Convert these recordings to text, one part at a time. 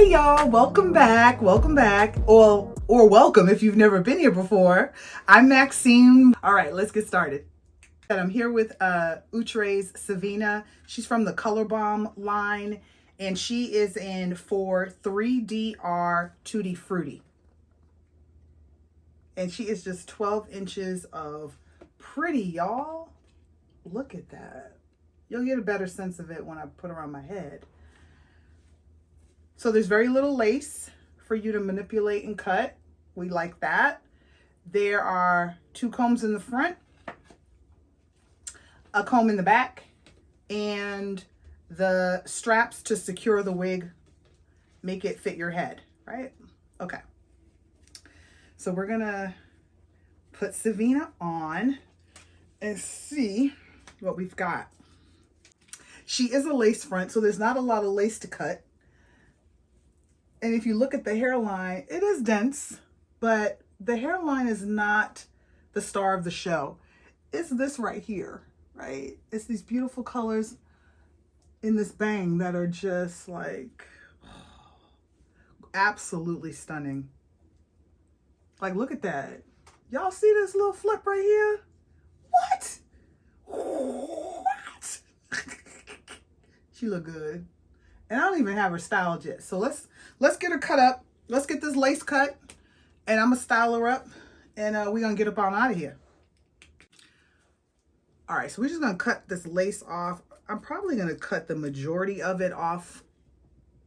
Hey y'all, welcome back, or welcome if you've never been here before. I'm Maxine. All right, let's get started. I'm here with Outre Savina. She's from the Color Bomb line, and she is in for 3DR Tutti Frutti. And she is just 12 inches of pretty, y'all. Look at that. You'll get a better sense of it when I put her on my head. So there's very little lace for you to manipulate and cut. We like that. There are 2 combs in the front, a comb in the back, and the straps to secure the wig, make it fit your head, right? Okay. So we're gonna put Savina on and see what we've got. She is a lace front, so there's not a lot of lace to cut. And if you look at the hairline, it is dense, but the hairline is not the star of the show. It's this right here, right? It's these beautiful colors in this bang that are just like absolutely stunning. Like, look at that. Y'all see this little flip right here? What? What? She look good. And I don't even have her styled yet. So let's get her cut up. Let's get this lace cut. And I'm going to style her up. And we're going to get up on out of here. All right, so we're just going to cut this lace off. I'm probably going to cut the majority of it off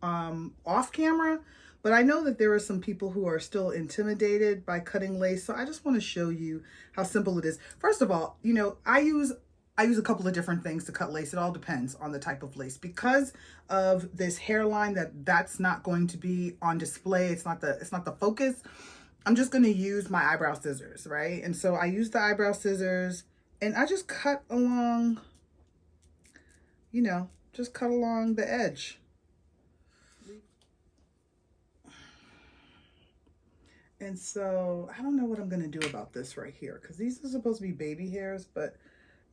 camera. But I know that there are some people who are still intimidated by cutting lace. So I just want to show you how simple it is. First of all, you know, I use a couple of different things to cut lace. It all depends on the type of lace. Because of this hairline that's not going to be on display, it's not the focus, I'm just going to use my eyebrow scissors, right? And so I use the eyebrow scissors and I just cut along, you know, just cut along the edge. And so I don't know what I'm going to do about this right here, because these are supposed to be baby hairs, but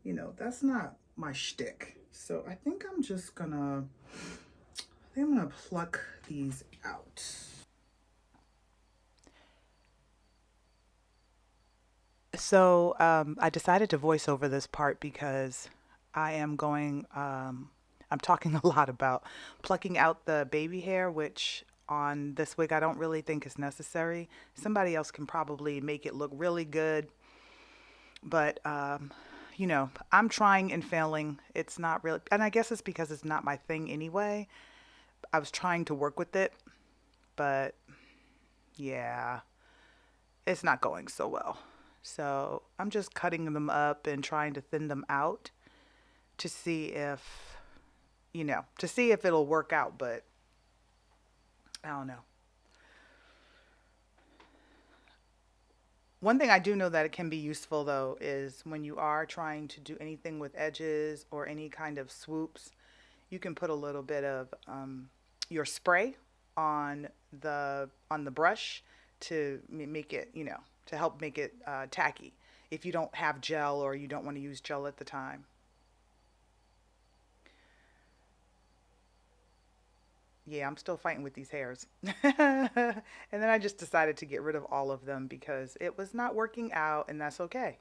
you know, that's not my shtick. So I think I'm just gonna, pluck these out. So I decided to voice over this part because I am going, I'm talking a lot about plucking out the baby hair, which on this wig I don't really think is necessary. Somebody else can probably make it look really good, but you know, I'm trying and failing. It's not really, and I guess it's because it's not my thing anyway. I was trying to work with it, but yeah, it's not going so well. So I'm just cutting them up and trying to thin them out to see if, you know, to see if it'll work out, but I don't know. One thing I do know that it can be useful though is when you are trying to do anything with edges or any kind of swoops, you can put a little bit of your spray on the brush to make it, you know, to help make it tacky if you don't have gel or you don't want to use gel at the time. Yeah, I'm still fighting with these hairs. And then I just decided to get rid of all of them because it was not working out, and that's okay.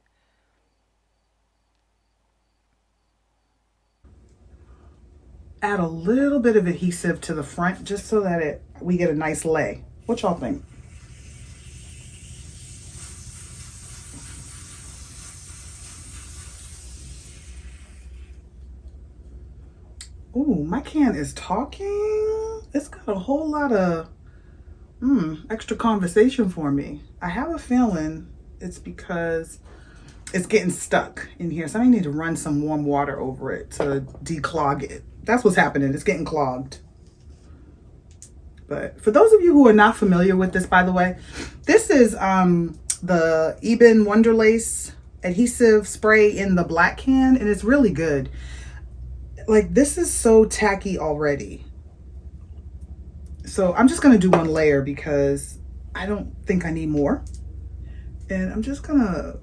Add a little bit of adhesive to the front just so that we get a nice lay. What y'all think? Ooh, my can is talking. It's got a whole lot of extra conversation for me. I have a feeling it's because it's getting stuck in here. So I need to run some warm water over it to declog it. That's what's happening. It's getting clogged. But for those of you who are not familiar with this, by the way, this is the Ebin Wonder Lace adhesive spray in the black can, and it's really good. Like, this is so tacky already. So I'm just going to do one layer because I don't think I need more. And I'm just going to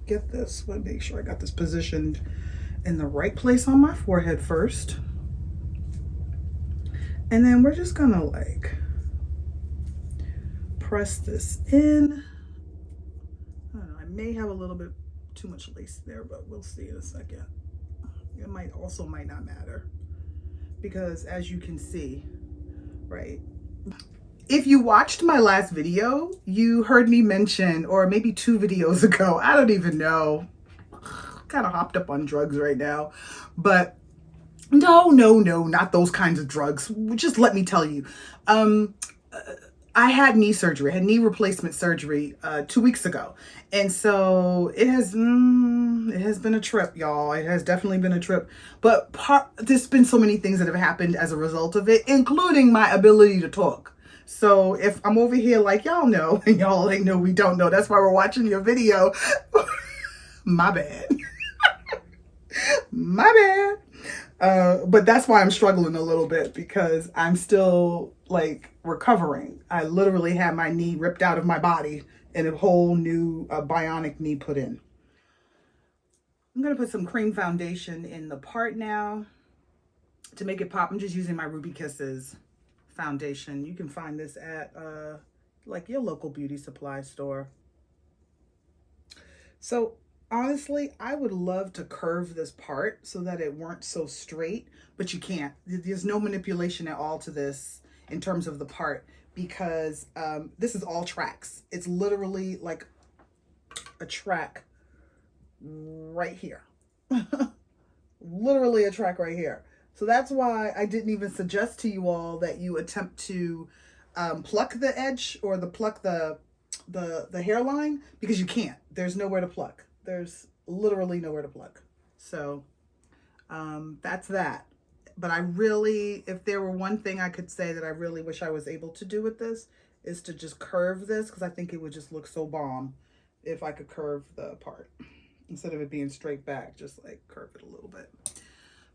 get this. Let me make sure I got this positioned in the right place on my forehead first. And then we're just gonna like press this in. I don't know, I may have a little bit too much lace there, but we'll see in a second. It might not matter, because as you can see, right? If you watched my last video, you heard me mention, or maybe 2 videos ago, I don't even know, kind of hopped up on drugs right now, but no, not those kinds of drugs. Just let me tell you, I had knee surgery, I had knee replacement surgery 2 weeks ago. And so it has been a trip, y'all. It has definitely been a trip. But there's been so many things that have happened as a result of it, including my ability to talk. So if I'm over here like y'all know, and y'all like no, we don't know, that's why we're watching your video. My bad. My bad. But that's why I'm struggling a little bit, because I'm still like recovering. I literally had my knee ripped out of my body and a whole new bionic knee put in. I'm going to put some cream foundation in the part now to make it pop. I'm just using my Ruby Kisses foundation. You can find this at like your local beauty supply store. So honestly, I would love to curve this part so that it weren't so straight, but you can't. There's no manipulation at all to this in terms of the part, because this is all tracks. It's literally like a track right here. Literally a track right here. So that's why I didn't even suggest to you all that you attempt to pluck the edge or pluck the hairline, because you can't. There's nowhere to pluck. There's literally nowhere to pluck. So that's that. But I really, if there were one thing I could say that I really wish I was able to do with this, is to just curve this, because I think it would just look so bomb if I could curve the part instead of it being straight back. Just like curve it a little bit.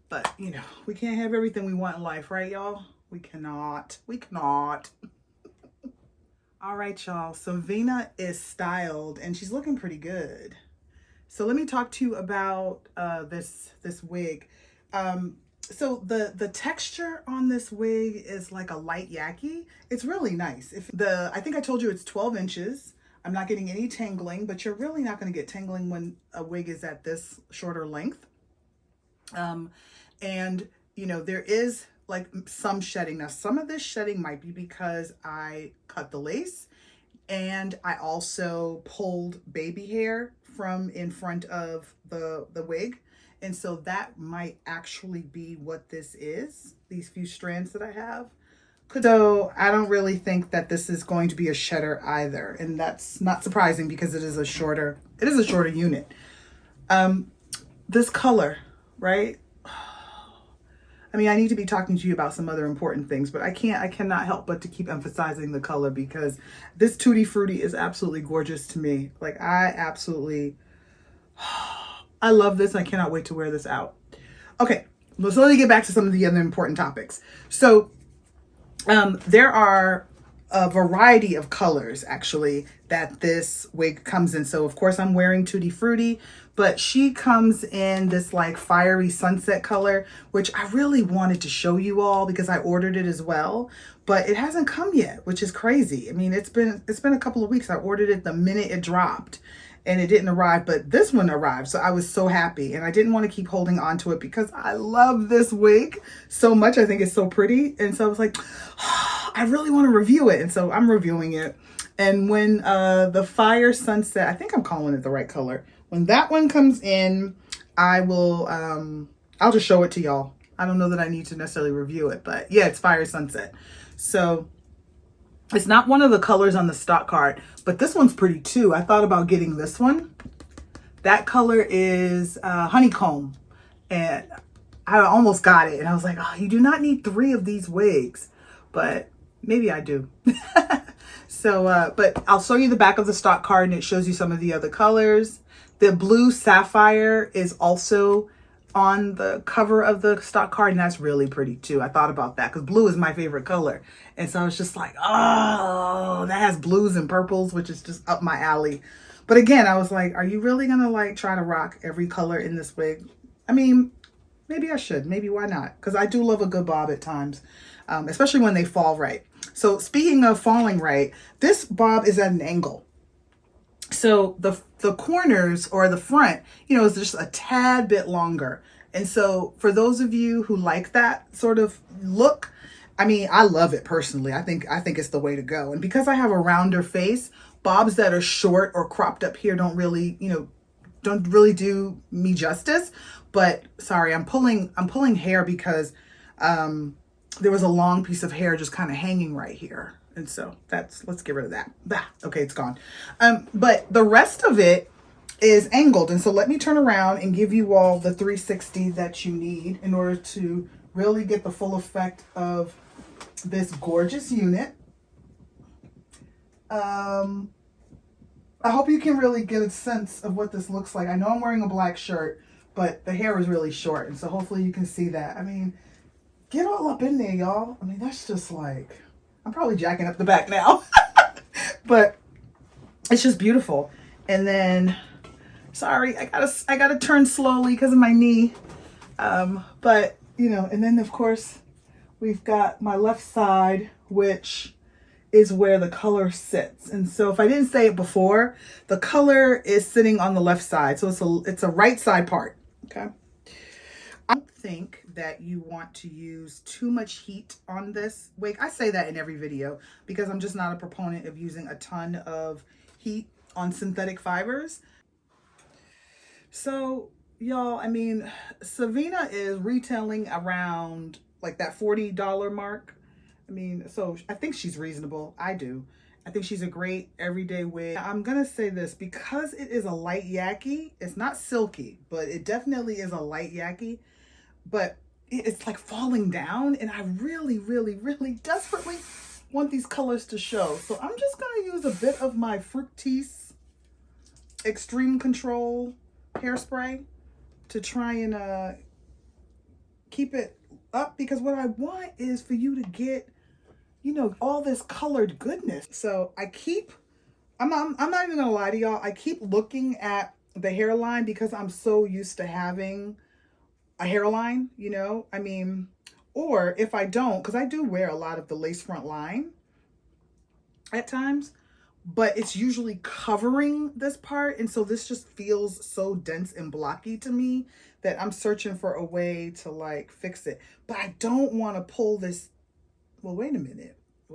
But you know, we can't have everything we want in life, right, y'all? We cannot. All right, y'all. So Vina is styled and she's looking pretty good. So let me talk to you about this wig. So the texture on this wig is like a light yaki. It's really nice. I think I told you it's 12 inches. I'm not getting any tangling, but you're really not going to get tangling when a wig is at this shorter length. And you know, there is like some shedding. Now, some of this shedding might be because I cut the lace and I also pulled baby hair from in front of the wig. And so that might actually be what this is, these few strands that I have. So I don't really think that this is going to be a shedder either. And that's not surprising because it is a shorter unit. This color, right? I mean, I need to be talking to you about some other important things, but I cannot help but to keep emphasizing the color, because this Tutti Frutti is absolutely gorgeous to me. Like I love this. I cannot wait to wear this out. Okay, well, so let me get back to some of the other important topics. So there are a variety of colors actually that this wig comes in. So of course I'm wearing Tutti Frutti, but she comes in this like fiery sunset color, which I really wanted to show you all because I ordered it as well, but it hasn't come yet, which is crazy. I mean, it's been a couple of weeks. I ordered it the minute it dropped and it didn't arrive, but this one arrived. So I was so happy, and I didn't want to keep holding on to it because I love this wig so much. I think it's so pretty. And so I was like, oh, I really want to review it. And so I'm reviewing it. And when the Fire Sunset, I think I'm calling it the right color. When that one comes in, I will, I'll just show it to y'all. I don't know that I need to necessarily review it, but yeah, it's Fire Sunset. So it's not one of the colors on the stock card, but this one's pretty too. I thought about getting this one. That color is Honeycomb, and I almost got it. And I was like, oh, you do not need 3 of these wigs, but maybe I do. So, but I'll show you the back of the stock card and it shows you some of the other colors. The blue sapphire is also on the cover of the stock card, and that's really pretty too. I thought about that because blue is my favorite color. And so I was just like, oh, that has blues and purples, which is just up my alley. But again, I was like, are you really gonna like try to rock every color in this wig? I mean, maybe I should. Maybe why not? Because I do love a good bob at times, especially when they fall right. So speaking of falling right, this bob is at an angle. So the corners or the front, you know, is just a tad bit longer. And so for those of you who like that sort of look, I mean, I love it personally. I think it's the way to go. And because I have a rounder face, bobs that are short or cropped up here don't really, you know, don't really do me justice. But sorry, I'm pulling hair because there was a long piece of hair just kind of hanging right here. And so let's get rid of that. Bah, okay, it's gone. But the rest of it is angled. And so let me turn around and give you all the 360 that you need in order to really get the full effect of this gorgeous unit. I hope you can really get a sense of what this looks like. I know I'm wearing a black shirt, but the hair is really short. And so hopefully you can see that. I mean, get all up in there, y'all. I mean, that's just like, I'm probably jacking up the back now, but it's just beautiful. And then, sorry, I gotta turn slowly because of my knee. But you know, and then of course we've got my left side, which is where the color sits. And so if I didn't say it before, the color is sitting on the left side. So it's a right side part. Okay. I don't think that you want to use too much heat on this wig. I say that in every video because I'm just not a proponent of using a ton of heat on synthetic fibers. So y'all, I mean, Savina is retailing around like that $40 mark. I mean, so I think she's reasonable. I do. I think she's a great everyday wig. I'm gonna say this, because it is a light yaki, it's not silky, but it definitely is a light yaki. But it's like falling down, and I really, really, really desperately want these colors to show. So I'm just gonna use a bit of my Frutti Extreme Control hairspray to try and keep it up, because what I want is for you to get, you know, all this colored goodness. So I'm not even gonna lie to y'all, I keep looking at the hairline because I'm so used to having a hairline, you know, I mean, or if I don't, because I do wear a lot of the lace front line at times, but it's usually covering this part. And so this just feels so dense and blocky to me that I'm searching for a way to like fix it. But I don't want to pull this. Well, wait a minute. I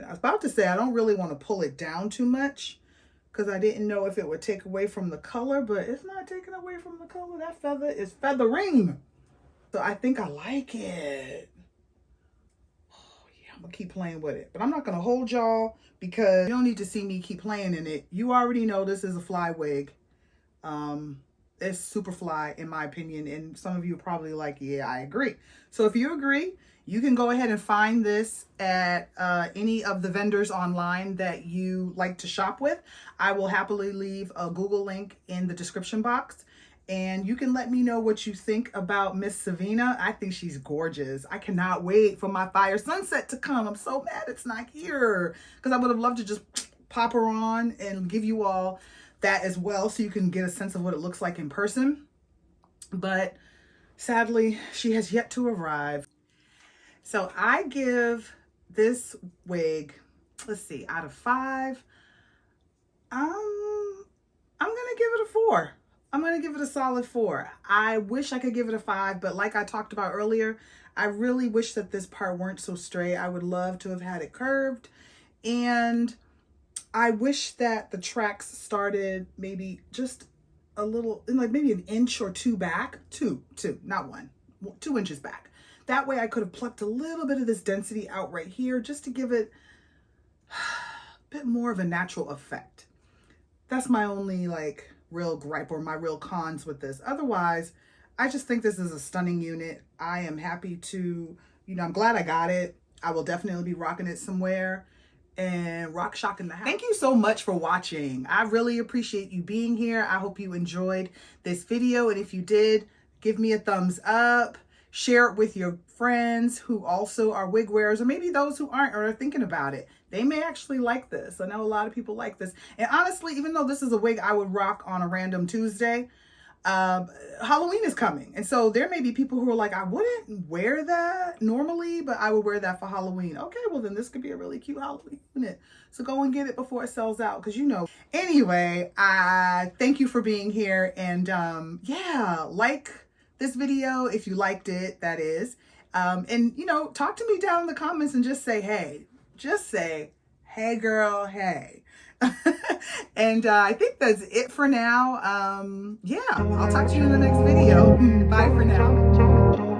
was about to say, I don't really want to pull it down too much, because I didn't know if it would take away from the color, but it's not taking away from the color. That feather is feathering. So I think I like it. Oh yeah, I'm gonna keep playing with it. But I'm not gonna hold y'all because you don't need to see me keep playing in it. You already know this is a fly wig. It's super fly in my opinion. And some of you are probably like, yeah, I agree. So if you agree, you can go ahead and find this at any of the vendors online that you like to shop with. I will happily leave a Google link in the description box. And you can let me know what you think about Miss Savina. I think she's gorgeous. I cannot wait for my Fire Sunset to come. I'm so mad it's not here, because I would have loved to just pop her on and give you all that as well, so you can get a sense of what it looks like in person. But sadly, she has yet to arrive. So I give this wig, let's see, out of 5, I'm gonna give it a 4. I'm gonna give it a solid 4. I wish I could give it a 5, but like I talked about earlier, I really wish that this part weren't so straight. I would love to have had it curved, and I wish that the tracks started maybe just a little, like maybe an inch or 2 back, two, not 1, 2 inches back. That way I could have plucked a little bit of this density out right here just to give it a bit more of a natural effect. That's my only like real gripe, or my real cons with this. Otherwise, I just think this is a stunning unit. I am happy to, you know, I'm glad I got it. I will definitely be rocking it somewhere and rock shocking the house. Thank you so much for watching. I really appreciate you being here. I hope you enjoyed this video. And if you did, give me a thumbs up. Share it with your friends who also are wig wearers, or maybe those who aren't or are thinking about it. They may actually like this. I know a lot of people like this. And honestly, even though this is a wig I would rock on a random Tuesday, Halloween is coming. And so there may be people who are like, I wouldn't wear that normally, but I would wear that for Halloween. Okay, well then this could be a really cute Halloween unit. So go and get it before it sells out, because you know. Anyway, I thank you for being here. And yeah, like this video if you liked it, that is. And you know, talk to me down in the comments and just say, hey. Just say, hey girl, hey. And I think that's it for now. Yeah, I'll talk to you in the next video. Bye for now.